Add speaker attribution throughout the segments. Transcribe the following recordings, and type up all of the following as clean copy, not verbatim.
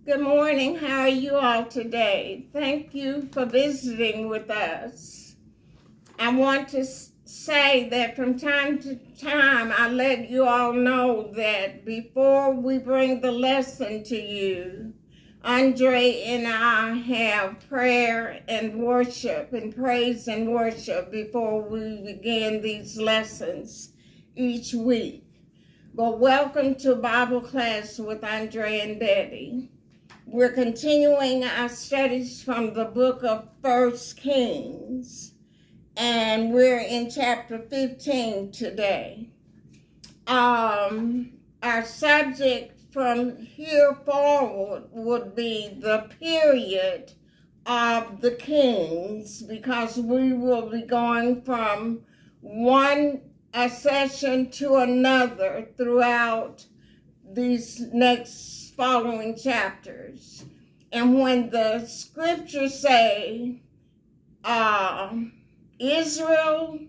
Speaker 1: Good morning. How are you all today? Thank you for visiting with us. I want to say that from time to time, I let you all know that before we bring the lesson to you, Andre and I have prayer and worship and praise and worship before we begin these lessons each week. But welcome to Bible class with Andre and Betty. We're continuing our studies from the book of 1 Kings, and we're in chapter 15 today. Our subject from here forward would be the period of the kings, because we will be going from one session to another throughout these next following chapters. And when the scriptures say Israel,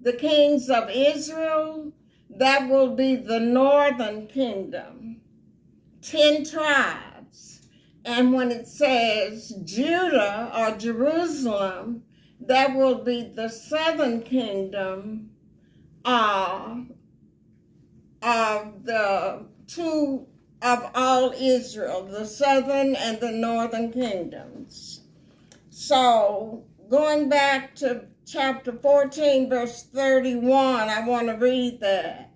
Speaker 1: the kings of Israel, that will be the northern kingdom, 10 tribes. And when it says Judah or Jerusalem, that will be the southern kingdom of the two of all Israel, the southern and the northern kingdoms. So going back to chapter 14, verse 31, I want to read that.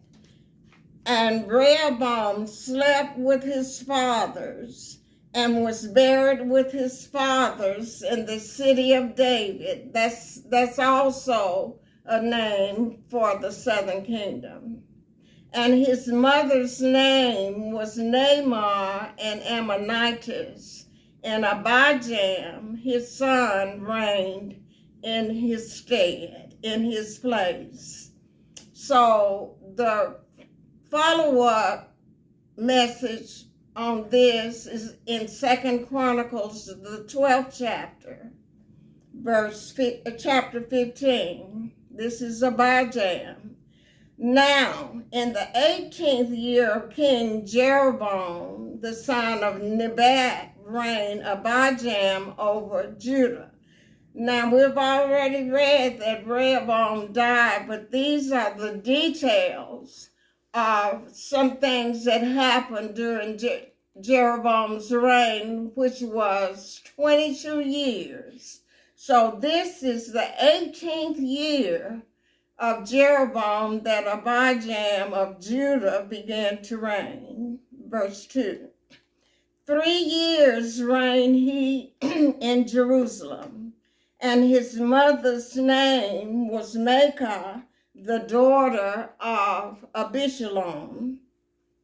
Speaker 1: And Rehoboam slept with his fathers and was buried with his fathers in the city of David. That's also a name for the southern kingdom. And his mother's name was Naamah and Ammonitis, and Abijam, his son, reigned in his stead, in his place. So the follow-up message on this is in 2 Chronicles, the 12th chapter, chapter 15. This is Abijam. Now, in the 18th year of King Jeroboam, the son of Nebat, reigned Abijam over Judah. Now, we've already read that Rehoboam died, but these are the details of some things that happened during Jeroboam's reign, which was 22 years. So this is the 18th year of Jeroboam that Abijam of Judah began to reign. Verse 2. 3 years reigned he in Jerusalem, and his mother's name was Maacah, the daughter of Abishalom.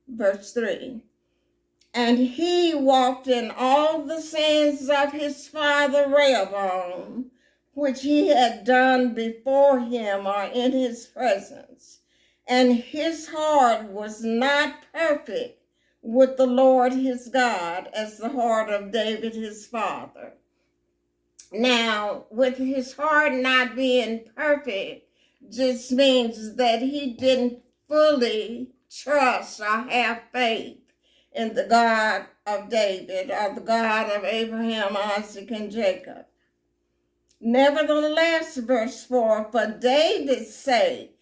Speaker 1: Verse 3. And he walked in all the sins of his father Rehoboam, which he had done before him or in his presence. And his heart was not perfect with the Lord his God, as the heart of David his father. Now, with his heart not being perfect, just means that he didn't fully trust or have faith in the God of David, or the God of Abraham, Isaac, and Jacob. Nevertheless, verse 4, for David's sake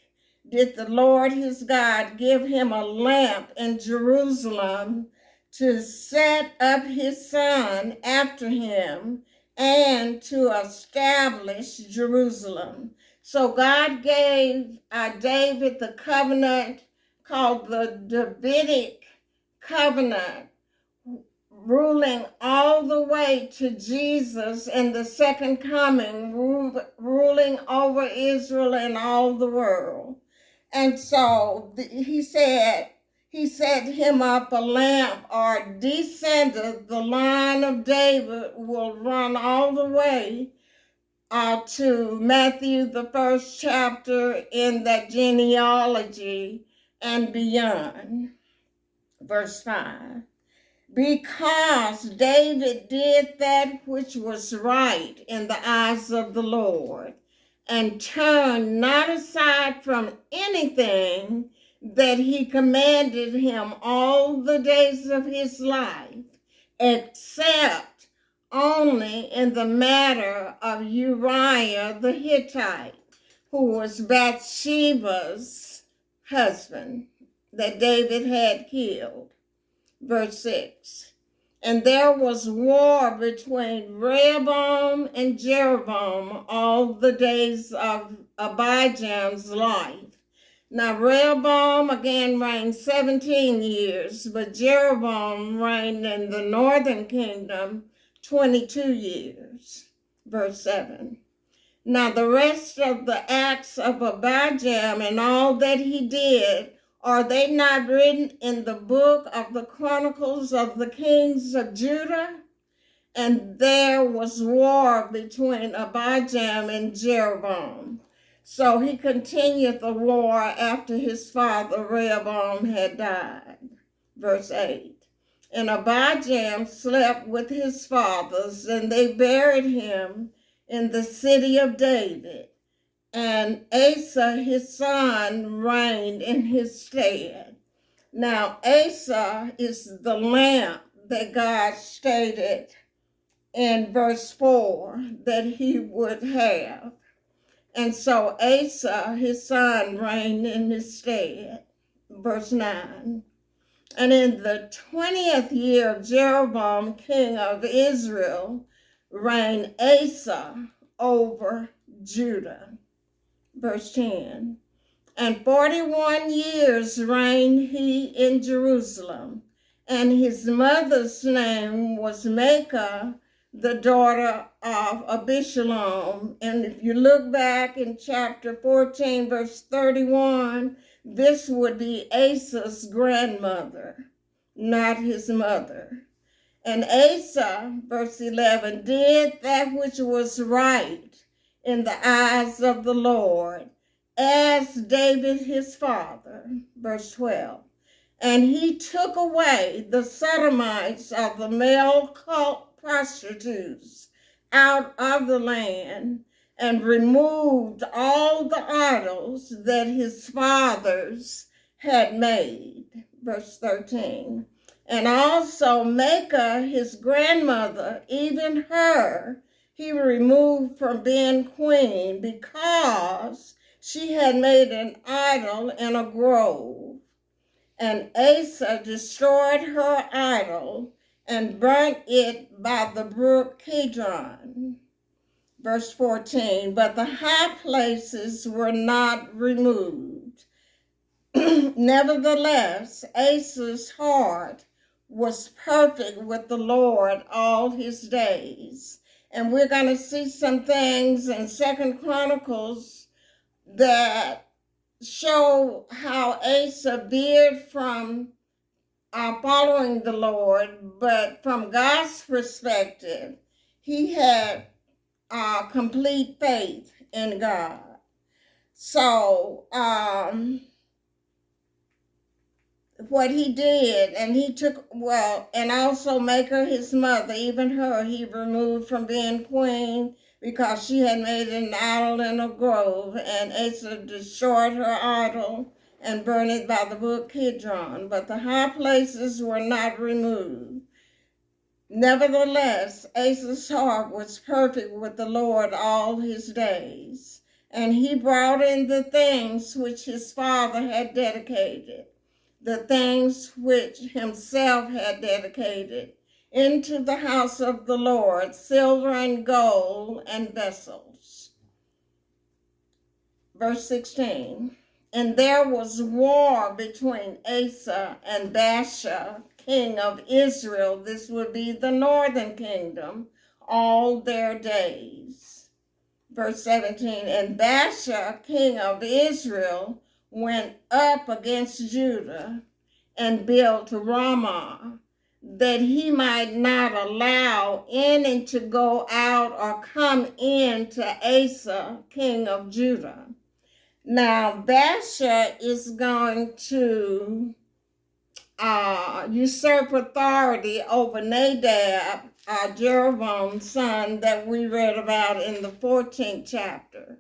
Speaker 1: did the Lord his God give him a lamp in Jerusalem to set up his son after him and to establish Jerusalem. So God gave David the covenant called the Davidic covenant, ruling all the way to Jesus and the second coming, ruling over Israel and all the world. And so he set him up a lamp, or descended, the line of David will run all the way to Matthew, the 1st chapter, in that genealogy and beyond. Verse 5. Because David did that which was right in the eyes of the Lord, and turned not aside from anything that he commanded him all the days of his life, except only in the matter of Uriah the Hittite, who was Bathsheba's husband that David had killed. Verse 6. And there was war between Rehoboam and Jeroboam all the days of Abijam's life. Now Rehoboam again reigned 17 years, but Jeroboam reigned in the northern kingdom 22 years. Verse 7. Now the rest of the acts of Abijam and all that he did, are they not written in the book of the Chronicles of the Kings of Judah? And there was war between Abijam and Jeroboam. So he continued the war after his father Rehoboam had died. Verse 8. And Abijam slept with his fathers, and they buried him in the city of David. And Asa, his son, reigned in his stead. Now, Asa is the lamp that God stated in verse 4 that he would have. And so Asa, his son, reigned in his stead. Verse 9. And in the 20th year of Jeroboam, king of Israel, reigned Asa over Judah. Verse 10. And 41 years reigned he in Jerusalem, and his mother's name was Maachah, the daughter of Abishalom. And if you look back in chapter 14, verse 31, this would be Asa's grandmother, not his mother. And Asa, verse 11, did that which was right in the eyes of the Lord, as David his father. Verse 12. And he took away the sodomites of the male cult prostitutes out of the land, and removed all the idols that his fathers had made. Verse 13. And also Maachah, his grandmother, even her, he removed from being queen, because she had made an idol in a grove. And Asa destroyed her idol and burnt it by the brook Kidron. Verse 14, but the high places were not removed. Nevertheless, Asa's heart was perfect with the Lord all his days. And we're going to see some things in 2 Chronicles that show how Asa veered from following the Lord, but from God's perspective, he had complete faith in God. So, what he did, and he took, and also Maachah, his mother, even her, he removed from being queen because she had made an idol in a grove, and Asa destroyed her idol and burned it by the brook Kidron, but the high places were not removed. Nevertheless, Asa's heart was perfect with the Lord all his days, and he brought in the things which his father had dedicated, the things which himself had dedicated, into the house of the Lord, silver and gold and vessels. Verse 16, and there was war between Asa and Baasha, king of Israel, this would be the northern kingdom, all their days. Verse 17, and Baasha, king of Israel, went up against Judah and built Ramah, that he might not allow any to go out or come in to Asa, king of Judah. Now, Baasha is going to usurp authority over Nadab, Jeroboam's son, that we read about in the 14th chapter.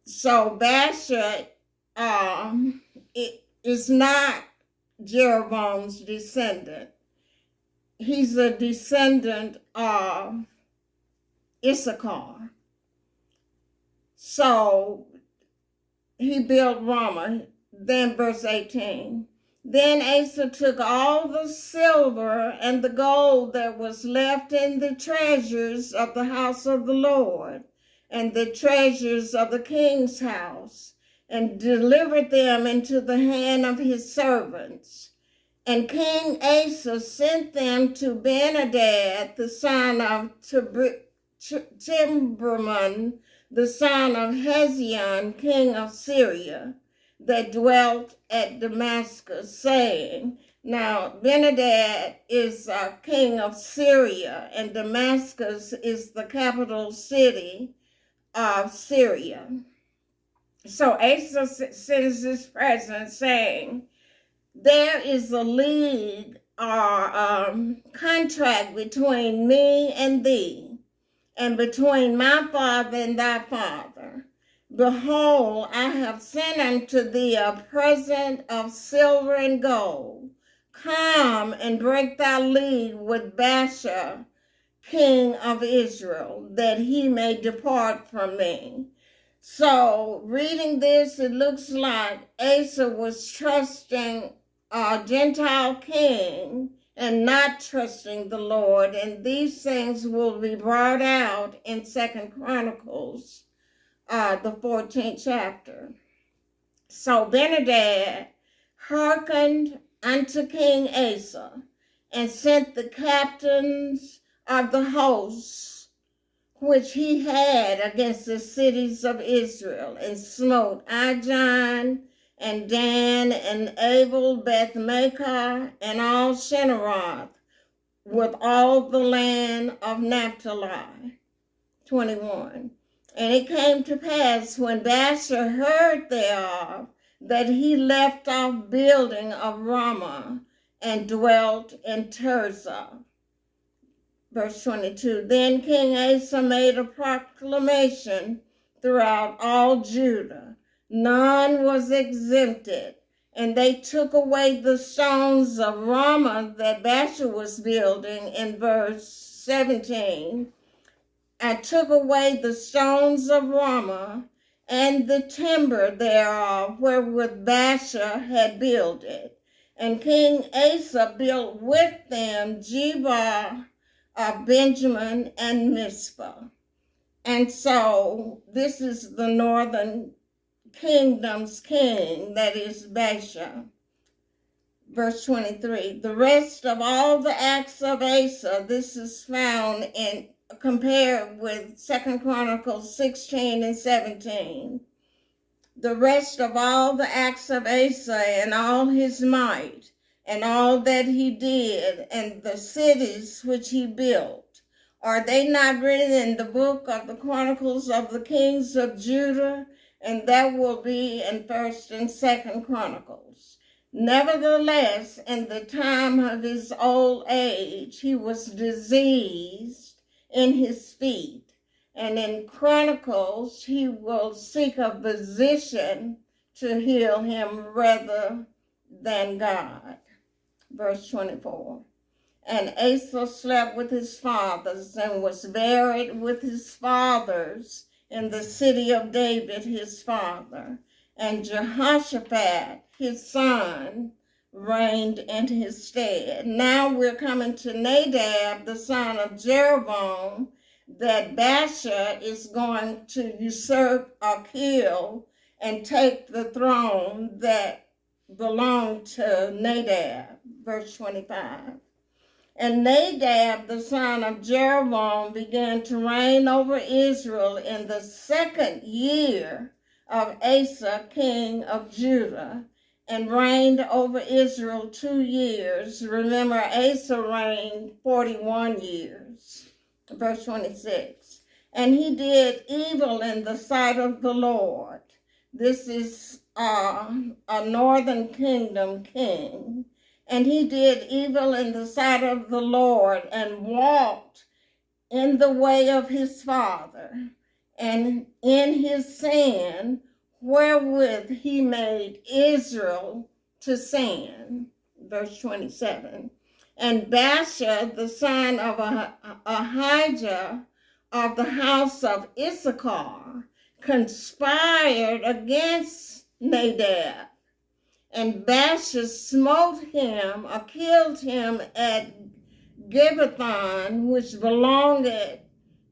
Speaker 1: So Baasha it is not Jeroboam's descendant. he's a descendant of Issachar. So he built Ramah. Then verse 18. Then Asa took all the silver and the gold that was left in the treasures of the house of the Lord and the treasures of the king's house, and delivered them into the hand of his servants. And King Asa sent them to Ben-Hadad, the son of Timberman, the son of Hezion, king of Syria, that dwelt at Damascus, saying, now Ben-Hadad is king of Syria, and Damascus is the capital city of Syria. So Asa sends this present saying, there is a league or contract between me and thee, and between my father and thy father. Behold, I have sent unto thee a present of silver and gold. Come and break thy league with Baasha, king of Israel, that he may depart from me. So, reading this, it looks like Asa was trusting a Gentile king and not trusting the Lord, and these things will be brought out in 2 Chronicles, the 14th chapter. So Ben-Hadad hearkened unto King Asa, and sent the captains of the hosts which he had against the cities of Israel, and smote Ijon and Dan and Abel Beth-Maachah and all Shinneroth, with all the land of Naphtali. 21. And it came to pass, when Baasha heard thereof, that he left off building of Ramah, and dwelt in Tirzah. Verse 22. Then King Asa made a proclamation throughout all Judah. None was exempted. And they took away the stones of Ramah that Baasha was building in verse 17. And took away the stones of Ramah and the timber thereof wherewith Baasha had builded. And King Asa built with them Geba of Benjamin and Mizpah. And so this is the northern kingdom's king, that is Baasha. Verse 23, the rest of all the acts of Asa, this is found in, compared with 2 Chronicles 16 and 17. The rest of all the acts of Asa and all his might, and all that he did, and the cities which he built, are they not written in the book of the Chronicles of the kings of Judah? And that will be in 1st and 2nd Chronicles. Nevertheless, in the time of his old age, he was diseased in his feet. And in Chronicles, he will seek a physician to heal him rather than God. Verse 24. And Asa slept with his fathers and was buried with his fathers in the city of David, his father. And Jehoshaphat, his son, reigned in his stead. Now we're coming to Nadab, the son of Jeroboam, that Baasha is going to usurp or kill and take the throne that belonged to Nadab. Verse 25. And Nadab, the son of Jeroboam, began to reign over Israel in the 2nd year of Asa, king of Judah, and reigned over Israel 2 years. Remember, Asa reigned 41 years. Verse 26. And he did evil in the sight of the Lord. This is a northern kingdom king. And he did evil in the sight of the Lord, and walked in the way of his father, and in his sin, wherewith he made Israel to sin. Verse 27. And Baasha, the son of Ahijah of the house of Issachar, conspired against Nadab. And Baasha smote him or killed him at Gibbethon, which belonged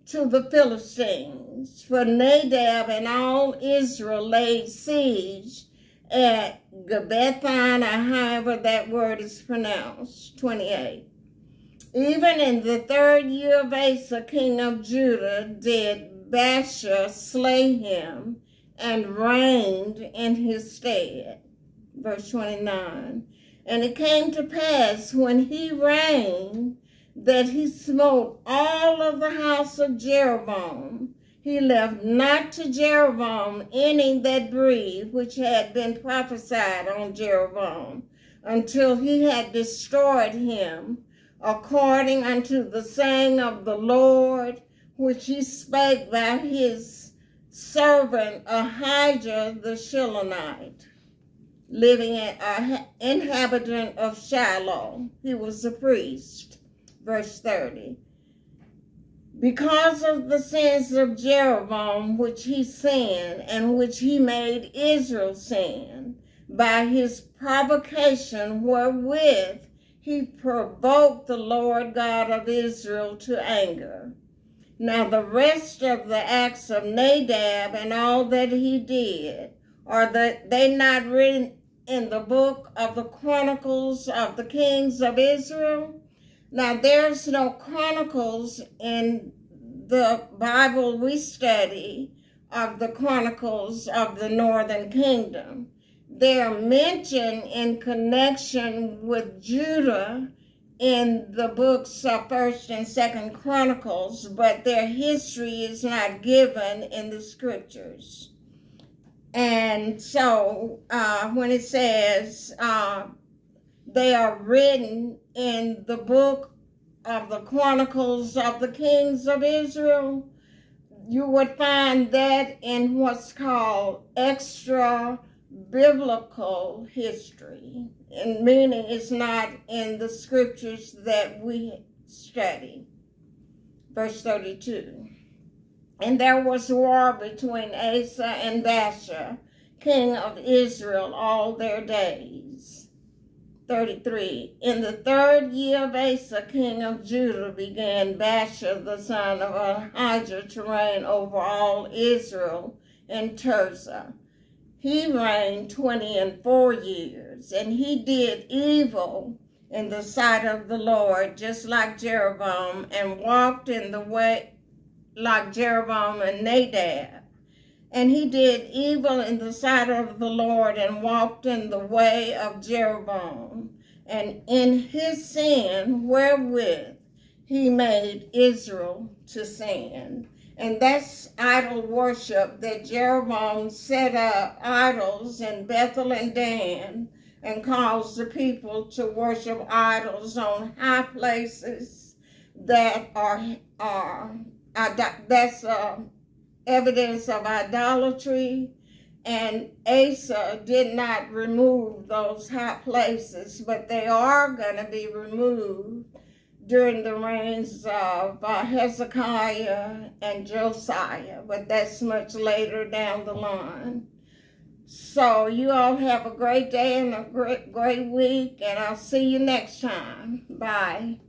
Speaker 1: to the Philistines. For Nadab and all Israel laid siege at Gibbethon, or however that word is pronounced. 28. Even in the 3rd year of Asa, king of Judah, did Baasha slay him and reigned in his stead. Verse 29. And it came to pass when he reigned that he smote all of the house of Jeroboam. He left not to Jeroboam any that breathed, which had been prophesied on Jeroboam, until he had destroyed him, according unto the saying of the Lord, which he spake by his servant Ahijah the Shilonite, living an inhabitant of Shiloh. He was a priest. Verse 30. Because of the sins of Jeroboam, which he sinned, and which he made Israel sin, by his provocation wherewith he provoked the Lord God of Israel to anger. Now the rest of the acts of Nadab and all that he did, are they not written in the book of the Chronicles of the Kings of Israel? Now, there's no chronicles in the Bible we study of the Chronicles of the Northern Kingdom. They are mentioned in connection with Judah in the books of 1st and 2nd Chronicles, but their history is not given in the scriptures. And so when it says they are written in the book of the Chronicles of the Kings of Israel, you would find that in what's called extra biblical history, and meaning it's not in the scriptures that we study. Verse 32. And there was war between Asa and Baasha, king of Israel, all their days. 33. In the 3rd year of Asa, king of Judah, began Baasha, the son of Ahijah, to reign over all Israel in Tirzah. He reigned 24 years, and he did evil in the sight of the Lord, just like Jeroboam, and walked in the way like Jeroboam and Nadab. And he did evil in the sight of the Lord and walked in the way of Jeroboam, and in his sin wherewith he made Israel to sin. And that's idol worship, that Jeroboam set up idols in Bethel and Dan and caused the people to worship idols on high places that that's evidence of idolatry, and Asa did not remove those high places, but they are going to be removed during the reigns of Hezekiah and Josiah, but that's much later down the line. So you all have a great day and a great week, and I'll see you next time. Bye.